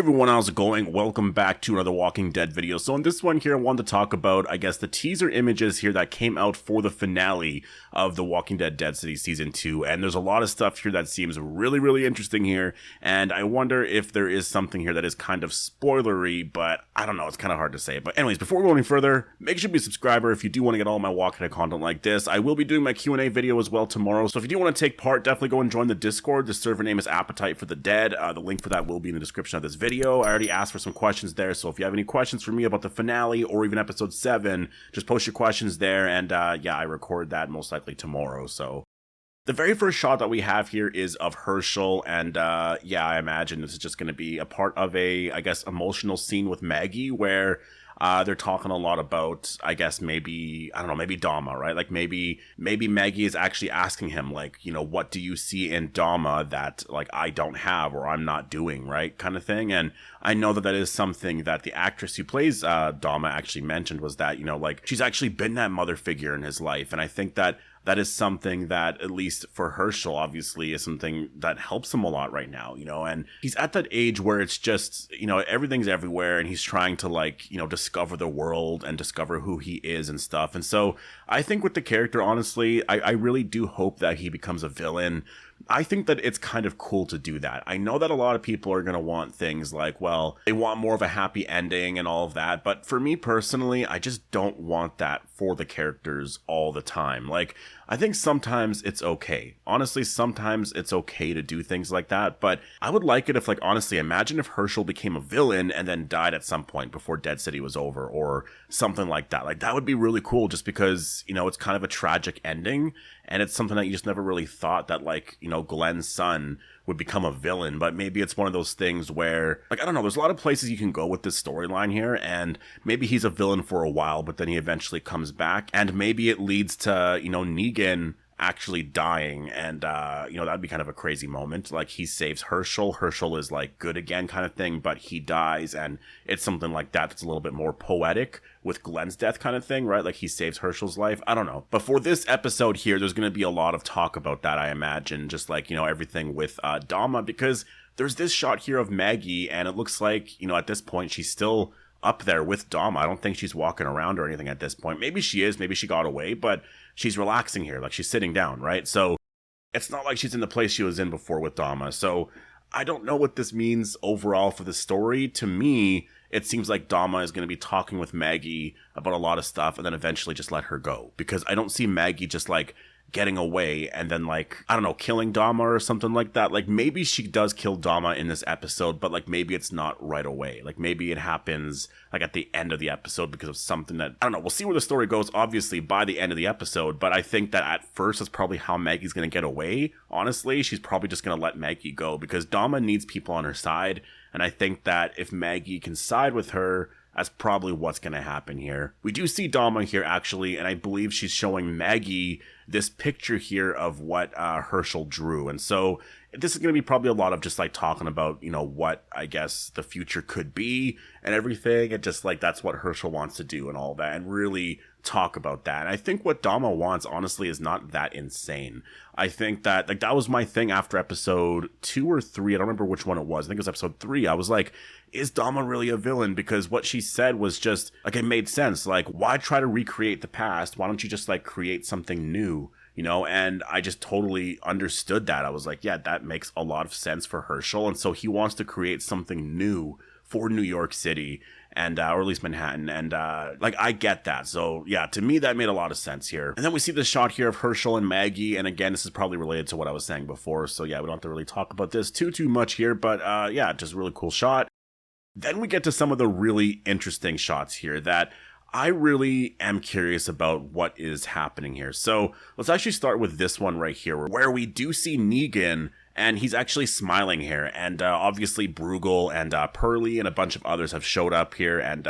Hey everyone, how's it going? Welcome back to another Walking Dead video. So in this one here, I wanted to talk about, I guess, the teaser images here that came out for the finale of the Walking Dead Dead City Season 2. And there's a lot of stuff here that seems really interesting here. And I wonder if there is something here that is kind of spoilery, but I don't know, it's kind of hard to say. But anyways, before we go any further, make sure to be a subscriber if you do want to get all my Walking Dead content like this. I will be doing my Q&A video as well tomorrow. So if you do want to take part, definitely go and join the Discord. The server name is Appetite for the Dead. The link for that will be in the description of this video. I already asked for some questions there, so if you have any questions for me about the finale or even episode 7, just post your questions there, and yeah, I record that most likely tomorrow. So the very first shot that we have here is of Hershel, and yeah, I imagine this is just going to be a part of a, I guess, emotional scene with Maggie where they're talking a lot about, I guess, maybe, I don't know, maybe Dama, right? Like maybe Maggie is actually asking him, like, you know, what do you see in Dama that, like, I don't have or I'm not doing, right? Kind of thing. And I know that that is something that the actress who plays Dama actually mentioned, was that, you know, like, she's actually been that mother figure in his life. And I think that that is something that, at least for Hershel, obviously, is something that helps him a lot right now, you know, and he's at that age where it's just, you know, everything's everywhere and he's trying to, like, you know, discover the world and discover who he is and stuff. And so I think with the character, honestly, I really do hope that he becomes a villain. I think that it's kind of cool to do that. I know that a lot of people are going to want things like, well, they want more of a happy ending and all of that. But for me personally, I just don't want that for the characters all the time. Like, I think sometimes it's okay. Honestly, sometimes it's okay to do things like that. But I would like it if, like, honestly, imagine if Hershel became a villain and then died at some point before Dead City was over or something like that. Like, that would be really cool just because, you know, it's kind of a tragic ending. And it's something that you just never really thought that, like, you know, Glenn's son would become a villain. But maybe it's one of those things where, like, I don't know, there's a lot of places you can go with this storyline here. And maybe he's a villain for a while, but then he eventually comes back. And maybe it leads to, you know, Negan actually dying, and you know, that'd be kind of a crazy moment. Like, he saves Hershel is like good again kind of thing, but he dies, and it's something like that that's a little bit more poetic with Glenn's death kind of thing, right? Like, he saves Hershel's life. I don't know, but for this episode here, there's going to be a lot of talk about that, I imagine, just like, you know, everything with Dama, because there's this shot here of Maggie, and it looks like, you know, at this point she's still up there with Dama. I don't think she's walking around or anything at this point. Maybe she is, maybe she got away, but she's relaxing here, like she's sitting down, right? So it's not like she's in the place she was in before with Dama. So I don't know what this means overall for the story. To me, it seems like Dama is going to be talking with Maggie about a lot of stuff and then eventually just let her go, because I don't see Maggie just, like, getting away and then, like, I don't know, killing Dama or something like that. Like, maybe she does kill Dama in this episode, but, like, maybe it's not right away. Like, maybe it happens, like, at the end of the episode because of something that, I don't know, we'll see where the story goes, obviously, by the end of the episode, but I think that at first that's probably how Maggie's gonna get away. Honestly, she's probably just gonna let Maggie go because Dama needs people on her side, and I think that if Maggie can side with her, that's probably what's going to happen here. We do see Dama here, actually, and I believe she's showing Maggie this picture here of what Hershel drew. And so this is going to be probably a lot of just, like, talking about, you know, what, I guess, the future could be and everything. And just, like, that's what Hershel wants to do and all that, and really talk about that. And I think what Dama wants, honestly, is not that insane. I think that, like, that was my thing after episode 2 or 3. I don't remember which one it was. I think it was episode 3. I was like, is Dama really a villain? Because what she said was just, like, it made sense. Like, why try to recreate the past? Why don't you just, like, create something new? You know, and I just totally understood that. I was like, yeah, that makes a lot of sense for Hershel. And so he wants to create something new for New York City, and or at least Manhattan, and like, I get that. So yeah, to me that made a lot of sense here. And then we see the shot here of Hershel and Maggie, and again, this is probably related to what I was saying before, so yeah, we don't have to really talk about this too much here, but yeah, just a really cool shot. Then we get to some of the really interesting shots here that I really am curious about what is happening here. So let's actually start with this one right here, where we do see Negan, and he's actually smiling here, and obviously Bruegel and Pearlie and a bunch of others have showed up here, and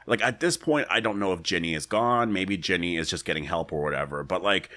like, at this point, I don't know if Ginny is gone, maybe Ginny is just getting help or whatever, but, like,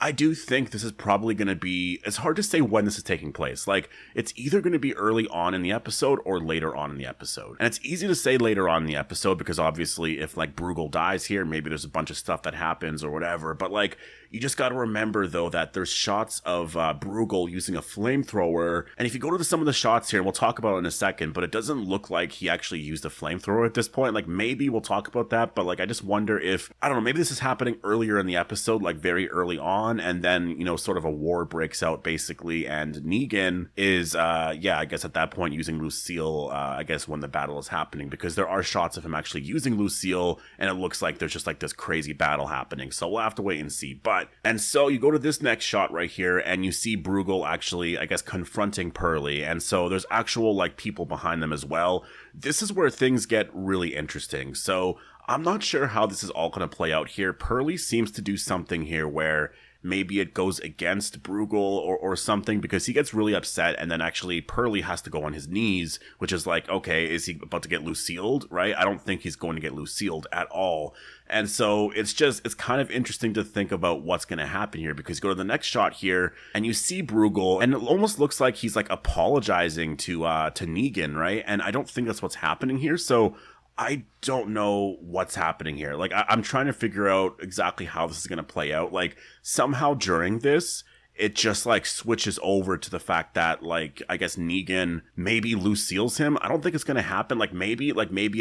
I do think this is probably going to be, it's hard to say when this is taking place. Like, it's either going to be early on in the episode or later on in the episode. And it's easy to say later on in the episode because obviously if like Bruegel dies here, maybe there's a bunch of stuff that happens or whatever. But like, you just got to remember though that there's shots of Bruegel using a flamethrower. And if you go to some of the shots here, we'll talk about it in a second, but it doesn't look like he actually used a flamethrower at this point. Like maybe we'll talk about that, but like I just wonder if, I don't know, maybe this is happening earlier in the episode, like very early on. And then, you know, sort of a war breaks out basically. And Negan is, I guess at that point using Lucille, I guess when the battle is happening, because there are shots of him actually using Lucille and it looks like there's just like this crazy battle happening. So we'll have to wait and see. And so you go to this next shot right here and you see Bruegel actually, I guess, confronting Pearlie. And so there's actual like people behind them as well. This is where things get really interesting. So I'm not sure how this is all going to play out here. Pearlie seems to do something here where maybe it goes against Bruegel or something, because he gets really upset and then actually Pearlie has to go on his knees, which is like, okay, is he about to get Lucilled, right? I don't think he's going to get Lucilled at all. And so it's kind of interesting to think about what's going to happen here, because you go to the next shot here and you see Bruegel and it almost looks like he's like apologizing to Negan, right? And I don't think that's what's happening here. So I don't know what's happening here. Like, I'm trying to figure out exactly how this is going to play out. Like, somehow during this, it just like switches over to the fact that like, I guess Negan maybe Lucille's him. I don't think it's going to happen. Maybe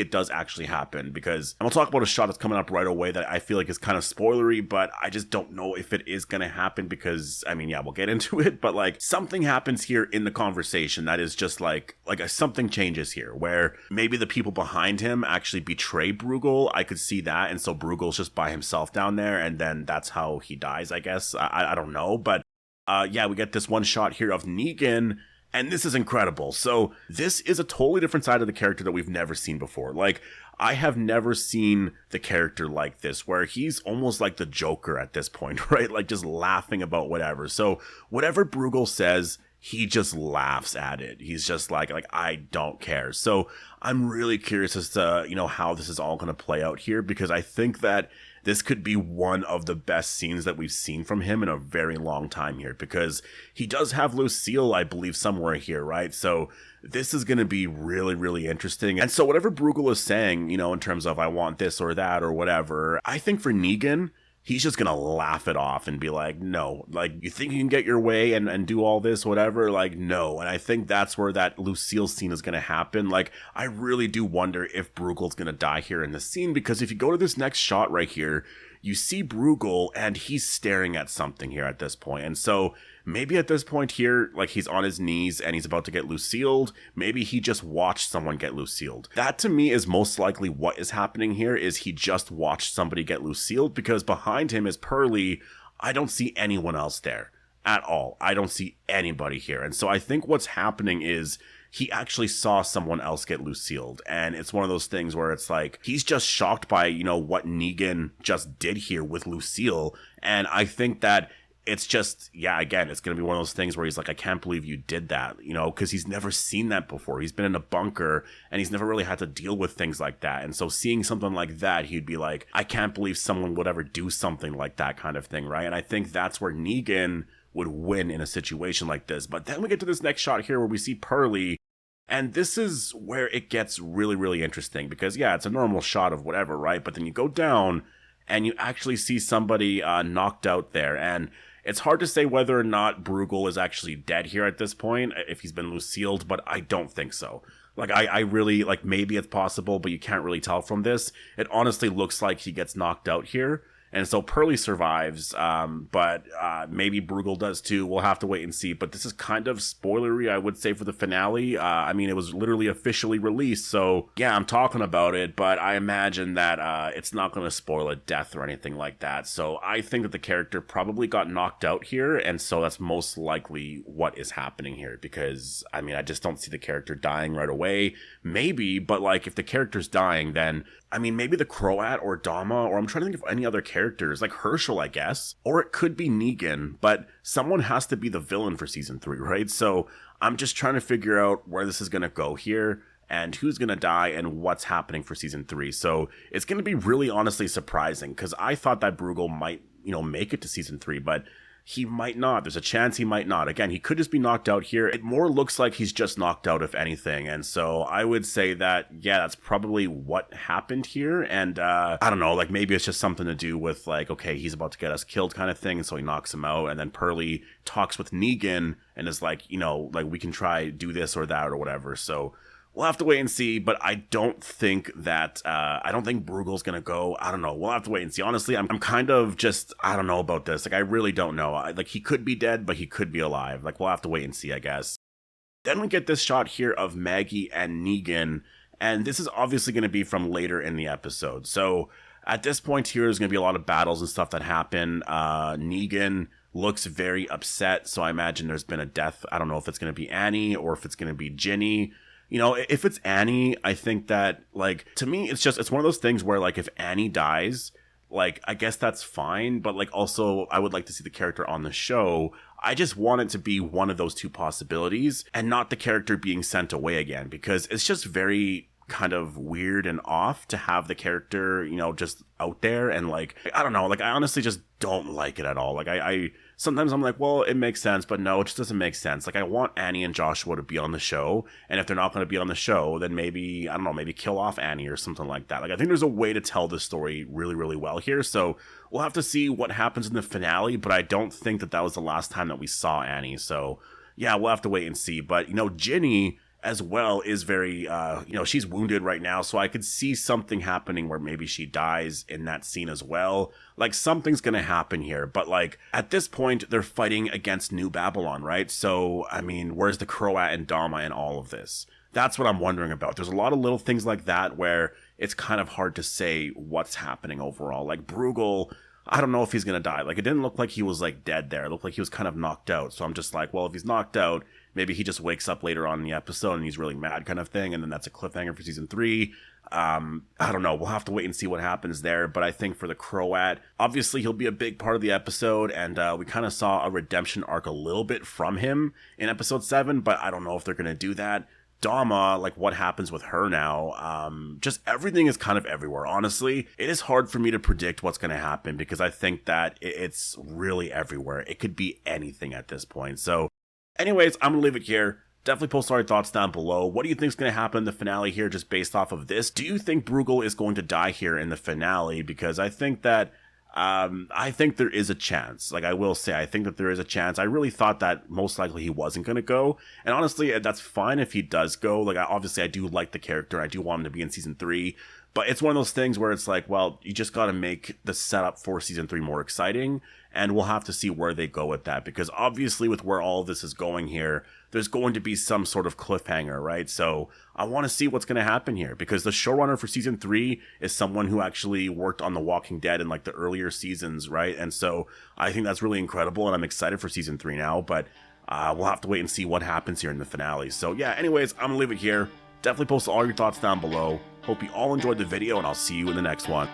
it does actually happen, because, and we'll talk about a shot that's coming up right away that I feel like is kind of spoilery, but I just don't know if it is going to happen because, I mean, yeah, we'll get into it, but like something happens here in the conversation that is just like something changes here where maybe the people behind him actually betray Bruegel. I could see that. And so Bruegel's just by himself down there. And then that's how he dies, I guess. I don't know, but we get this one shot here of Negan, and this is incredible. So this is a totally different side of the character that we've never seen before. Like, I have never seen the character like this, where he's almost like the Joker at this point, right? Like, just laughing about whatever. So whatever Bruegel says, he just laughs at it. He's just like, I don't care. So I'm really curious as to, you know, how this is all going to play out here, because I think that this could be one of the best scenes that we've seen from him in a very long time here, because he does have Lucille, I believe, somewhere here, right? So this is going to be really, really interesting. And so whatever Bruegel is saying, you know, in terms of I want this or that or whatever, I think for Negan, he's just going to laugh it off and be like, no, like, you think you can get your way and do all this, whatever? Like, no. And I think that's where that Lucille scene is going to happen. Like, I really do wonder if Bruegel's going to die here in this scene, because if you go to this next shot right here, you see Bruegel and he's staring at something here at this point. And so maybe at this point here, like, he's on his knees and he's about to get Lucilled. Maybe he just watched someone get Lucilled. That to me is most likely what is happening here, is he just watched somebody get Lucilled, because behind him is Pearlie. I don't see anyone else there at all. I don't see anybody here. And so I think what's happening is he actually saw someone else get Lucilled. And it's one of those things where it's like, he's just shocked by, you know, what Negan just did here with Lucille. And I think that it's just, yeah, again, it's going to be one of those things where he's like, I can't believe you did that, you know, because he's never seen that before. He's been in a bunker and he's never really had to deal with things like that. And so seeing something like that, he'd be like, I can't believe someone would ever do something like that kind of thing, right? And I think that's where Negan would win in a situation like this. But then we get to this next shot here where we see Pearlie. And this is where it gets really, really interesting, because, yeah, it's a normal shot of whatever, right? But then you go down and you actually see somebody knocked out there. And it's hard to say whether or not Bruegel is actually dead here at this point, if he's been Lucilled, but I don't think so. Like, I really, like, maybe it's possible, but you can't really tell from this. It honestly looks like he gets knocked out here. And so Pearlie survives, but maybe Bruegel does too. We'll have to wait and see. But this is kind of spoilery, I would say, for the finale. I mean, it was literally officially released. So, yeah, I'm talking about it. But I imagine that it's not going to spoil a death or anything like that. So I think that the character probably got knocked out here. And so that's most likely what is happening here. Because, I mean, I just don't see the character dying right away. Maybe, but, like, if the character's dying, then, I mean, maybe the Croat or Dama, or I'm trying to think of any other characters, like Hershel, I guess. Or it could be Negan, but someone has to be the villain for season 3, right? So I'm just trying to figure out where this is going to go here, and who's going to die, and what's happening for season 3. So it's going to be really honestly surprising, because I thought that Bruegel might, you know, make it to season 3, but he might not. There's a chance he might not. Again, he could just be knocked out here. It more looks like he's just knocked out, if anything. And so I would say that, yeah, that's probably what happened here. And I don't know, like maybe it's just something to do with like, okay, he's about to get us killed kind of thing. And so he knocks him out. And then Pearlie talks with Negan and is like, you know, like we can try do this or that or whatever. So we'll have to wait and see, but I don't think that, I don't think Bruegel's gonna go. I don't know. We'll have to wait and see. Honestly, I'm kind of just, I don't know about this. Like, I really don't know. Like, he could be dead, but he could be alive. Like, we'll have to wait and see, I guess. Then we get this shot here of Maggie and Negan, and this is obviously gonna be from later in the episode. So, at this point here, there's gonna be a lot of battles and stuff that happen. Negan looks very upset, so I imagine there's been a death. I don't know if it's gonna be Annie or if it's gonna be Ginny. You know, if it's Annie, I think that, like, to me, it's one of those things where, like, if Annie dies, like, I guess that's fine. But, like, also, I would like to see the character on the show. I just want it to be one of those two possibilities and not the character being sent away again, because it's just very kind of weird and off to have the character, you know, just out there. And, like, I don't know, like, I honestly just don't like it at all. Like, I sometimes I'm like, well, it makes sense, but no, it just doesn't make sense. Like, I want Annie and Joshua to be on the show, and if they're not going to be on the show, then maybe, I don't know, maybe kill off Annie or something like that. Like, I think there's a way to tell this story really, really well here, so we'll have to see what happens in the finale, but I don't think that that was the last time that we saw Annie, so yeah, we'll have to wait and see. But, you know, Ginny as well is very, you know, she's wounded right now, so I could see something happening where maybe she dies in that scene as well. Like, something's gonna happen here, but, like, at this point, they're fighting against New Babylon, right? So, I mean, where's the Croat and Dama in all of this? That's what I'm wondering about. There's a lot of little things like that where it's kind of hard to say what's happening overall. Like, Bruegel, I don't know if he's gonna die. Like, it didn't look like he was, like, dead there. It looked like he was kind of knocked out, so I'm just like, well, if he's knocked out, maybe he just wakes up later on in the episode and he's really mad kind of thing, and then that's a cliffhanger for season 3. I don't know. We'll have to wait and see what happens there, but I think for the Croat, obviously he'll be a big part of the episode, and we kind of saw a redemption arc a little bit from him in episode 7, but I don't know if they're going to do that. Dama, like, what happens with her now? Just everything is kind of everywhere, honestly. It is hard for me to predict what's going to happen because I think that it's really everywhere. It could be anything at this point, so anyways, I'm going to leave it here. Definitely post all your thoughts down below. What do you think is going to happen in the finale here just based off of this? Do you think Bruegel is going to die here in the finale? Because I think that, I think there is a chance. Like, I will say, I think that there is a chance. I really thought that most likely he wasn't going to go. And honestly, that's fine if he does go. Like, obviously, I do like the character. I do want him to be in season 3. But it's one of those things where it's like, well, you just got to make the setup for season 3 more exciting. And we'll have to see where they go with that. Because obviously with where all of this is going here, there's going to be some sort of cliffhanger, right? So I want to see what's going to happen here. Because the showrunner for season 3 is someone who actually worked on The Walking Dead in like the earlier seasons, right? And so I think that's really incredible. And I'm excited for season 3 now. But we'll have to wait and see what happens here in the finale. So yeah, anyways, I'm going to leave it here. Definitely post all your thoughts down below. Hope you all enjoyed the video, and I'll see you in the next one.